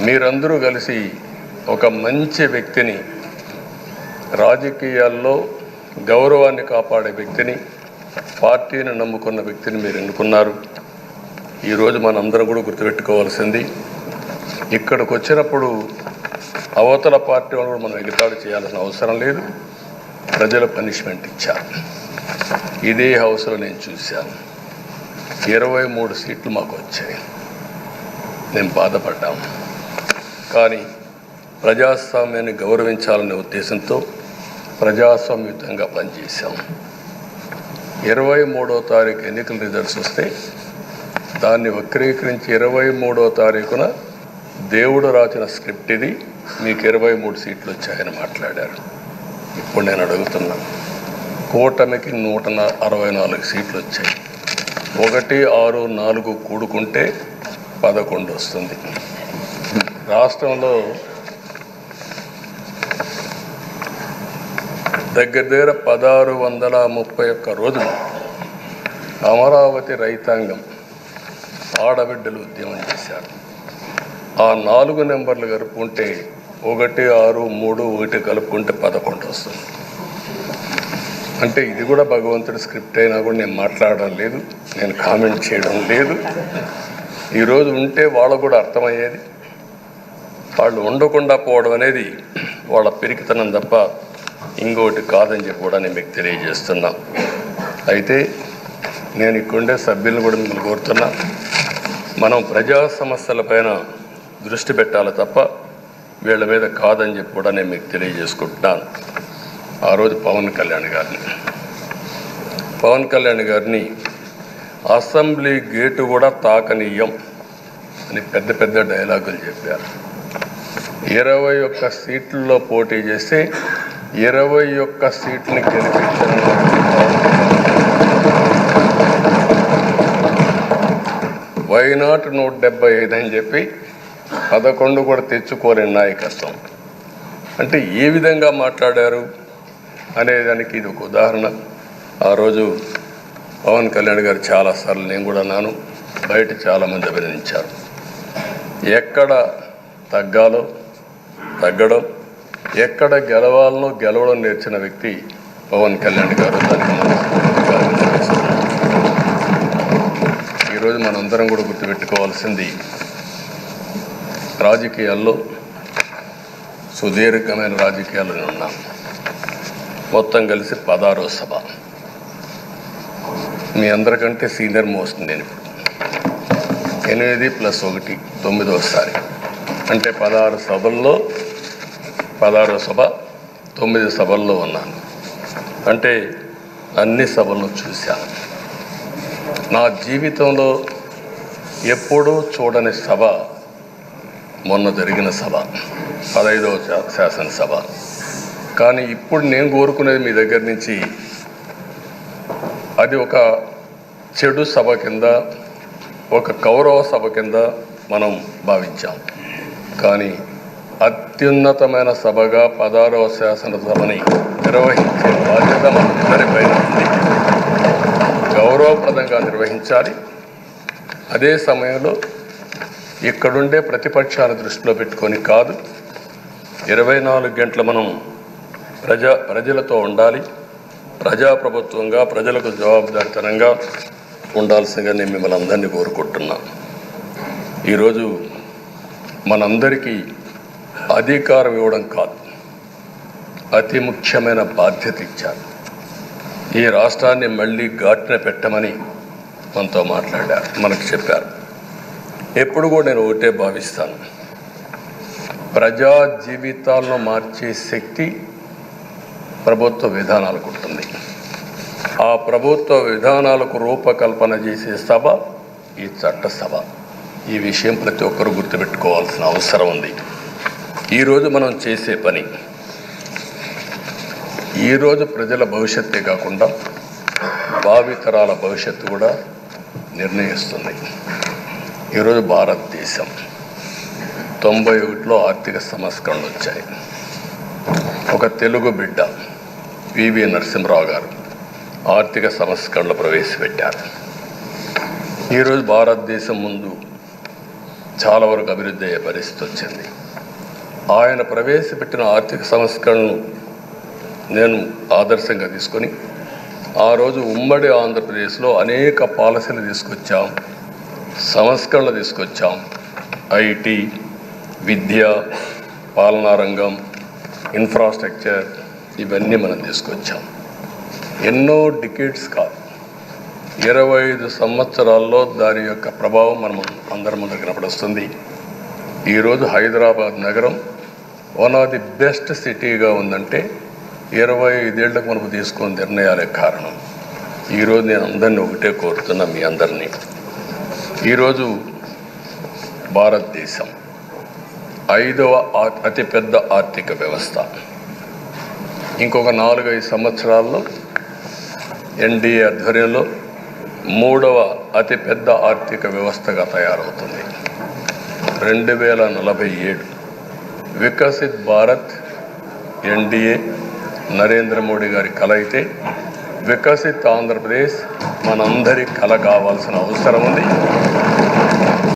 మీరందరూ కలిసి ఒక మంచి వ్యక్తిని, రాజకీయాల్లో గౌరవాన్ని కాపాడే వ్యక్తిని, పార్టీని నమ్ముకున్న వ్యక్తిని మీరు ఎన్నుకున్నారు. ఈరోజు మనందరం కూడా గుర్తుపెట్టుకోవాల్సింది, ఇక్కడికి వచ్చినప్పుడు అవతల పార్టీ వాళ్ళు కూడా మనం ఎగతాళి చేయాల్సిన అవసరం లేదు. ప్రజలు పనిష్మెంట్ ఇచ్చారు. ఇదే హౌస్లో నేను చూశాను. 23 సీట్లు మాకు వచ్చాయి. నేను బాధపడ్డాము. కానీ ప్రజాస్వామ్యాన్ని గౌరవించాలనే ఉద్దేశంతో ప్రజాస్వామ్యుతంగా పనిచేశాం. 23వ తారీఖు ఎన్నికల రిజల్ట్స్ వస్తే దాన్ని వక్రీకరించి 23వ తారీఖున దేవుడు రాసిన స్క్రిప్ట్ ఇది, మీకు 23 సీట్లు వచ్చాయని మాట్లాడారు. ఇప్పుడు నేను అడుగుతున్నా, కూటమికి 164 సీట్లు వచ్చాయి. 1, 6, 4 కూడుకుంటే 11 వస్తుంది. రాష్ట్రంలో దగ్గర 1631 రోజులు అమరావతి రైతాంగం ఆడబిడ్డలు ఉద్యమం చేశారు. ఆ 4 నెంబర్లు కలుపుకుంటే 1, 6, 3, 1 కలుపుకుంటే 11 వస్తుంది. అంటే ఇది కూడా భగవంతుడి స్క్రిప్ట్ అయినా కూడా నేను మాట్లాడడం లేదు, నేను కామెంట్ చేయడం లేదు. ఈరోజు ఉంటే వాళ్ళకు కూడా అర్థమయ్యేది. వాళ్ళు ఉండకుండా పోవడం అనేది వాళ్ళ పిరికితనం తప్ప ఇంకోటి కాదని చెప్పి కూడా నేను మీకు తెలియజేస్తున్నా. అయితే నేను ఇక్కడుండే సభ్యులను కూడా మిమ్మల్ని కోరుతున్నా, మనం ప్రజా సమస్యలపైన దృష్టి పెట్టాలి తప్ప వీళ్ళ మీద కాదని చెప్పి కూడా నేను మీకు తెలియజేసుకుంటున్నాను. ఆ రోజు పవన్ కళ్యాణ్ గారిని అసెంబ్లీ గేటు కూడా తాకనీయం అని పెద్ద డైలాగులు చెప్పారు. 21 సీట్లలో పోటీ చేస్తే 21 సీట్లని గెలిపించారు. వైనాట్ 175 అని చెప్పి 11 కూడా తెచ్చుకోలేని నాయకత్వం. అంటే ఏ విధంగా మాట్లాడారు అనేదానికి ఇది ఒక ఉదాహరణ. ఆ రోజు పవన్ కళ్యాణ్ గారు చాలాసార్లు, నేను కూడా నాను, బయట చాలామంది అభినందించారు. ఎక్కడ తగ్గాలో తగ్గడం, ఎక్కడ గెలవాలనో గెలవడం నేర్చిన వ్యక్తి పవన్ కళ్యాణ్ గారు. ఈరోజు మనందరం కూడా గుర్తుపెట్టుకోవాల్సింది, రాజకీయాల్లో సుదీర్ఘమైన రాజకీయాల్లో ఉన్నాం. మొత్తం కలిసి 16వ సభ. మీ అందరికంటే సీనియర్ మోస్ట్ నేను ఇప్పుడు. 8 + 1 9వసారి. అంటే 16 సభల్లో 16వ సభ, 9 సభల్లో ఉన్నాను. అంటే అన్ని సభలను చూశాను. నా జీవితంలో ఎప్పుడూ చూడని సభ మొన్న జరిగిన సభ, 15వ శాసనసభ. కానీ ఇప్పుడు నేను కోరుకునేది మీ దగ్గర నుంచి, అది ఒక చెడు సభ కింద, ఒక కౌరవ సభ కింద మనం భావించాం. కానీ అత్యున్నతమైన సభగా 16వ శాసనసభని నిర్వహించే బాధ్యత మనందరిపైన ఉంది. గౌరవప్రదంగా నిర్వహించాలి. అదే సమయంలో ఇక్కడుండే ప్రతిపక్షాన్ని దృష్టిలో పెట్టుకొని కాదు, 24 గంటలు మనం ప్రజలతో ఉండాలి. ప్రజాప్రభుత్వంగా, ప్రజలకు జవాబుదారితనంగా ఉండాల్సిందిగా నేను మిమ్మల్ని అందరినీ కోరుకుంటున్నా. ఈరోజు మనందరికీ అధికారం ఇవ్వడం కాదు, అతి ముఖ్యమైన బాధ్యత ఇచ్చారు. ఈ రాష్ట్రాన్ని మళ్ళీ ఘాటున పెట్టమని మనతో మాట్లాడారు, మనకు చెప్పారు. ఎప్పుడు కూడా నేను ఒకటే భావిస్తాను, ప్రజా జీవితాలను మార్చే శక్తి ప్రభుత్వ విధానాలకు ఉంటుంది. ఆ ప్రభుత్వ విధానాలకు రూపకల్పన చేసే సభ ఈ చట్టసభ. ఈ విషయం ప్రతి ఒక్కరూ గుర్తుపెట్టుకోవాల్సిన అవసరం ఉంది. ఈరోజు మనం చేసే పని ఈరోజు ప్రజల భవిష్యత్తే కాకుండా భావితరాల భవిష్యత్తు కూడా నిర్ణయిస్తుంది. ఈరోజు భారతదేశం 91లో ఆర్థిక సంస్కరణలు వచ్చాయి. ఒక తెలుగు బిడ్డ పివి నరసింహరావు గారు ఆర్థిక సంస్కరణలు ప్రవేశపెట్టారు. ఈరోజు భారతదేశం ముందు చాలా వరకు అభివృద్ధి అయ్యే పరిస్థితి వచ్చింది. ఆయన ప్రవేశపెట్టిన ఆర్థిక సంస్కరణను నేను ఆదర్శంగా తీసుకొని ఆ రోజు ఉమ్మడి ఆంధ్రప్రదేశ్లో అనేక పాలసీలు తీసుకొచ్చాం, సంస్కరణలు తీసుకొచ్చాం. ఐటీ, విద్య, పాలనా రంగం, ఇన్ఫ్రాస్ట్రక్చర్ ఇవన్నీ మనం తీసుకొచ్చాం. ఎన్నో డికేడ్స్ కాదు, 25 సంవత్సరాల్లో దాని యొక్క ప్రభావం మనం అందరి ముందు కనపడుస్తుంది. ఈరోజు హైదరాబాద్ నగరం వన్ ఆఫ్ ది బెస్ట్ సిటీగా ఉందంటే 25 ఏళ్లకు మనకు తీసుకున్న నిర్ణయాలే కారణం. ఈరోజు నేను అందరినీ ఒకటే కోరుతున్నా, మీ అందరినీ, ఈరోజు భారతదేశం 5వ అతిపెద్ద ఆర్థిక వ్యవస్థ. ఇంకొక 4-5 సంవత్సరాల్లో ఎన్డీఏ ఆధ్వర్యంలో 3వ అతిపెద్ద ఆర్థిక వ్యవస్థగా తయారవుతుంది. 2047 వికసిత్ భారత్ ఎన్డీఏ నరేంద్ర మోడీ గారి కల అయితే, వికసిత్ ఆంధ్రప్రదేశ్ మనందరి కల కావాల్సిన అవసరం ఉంది.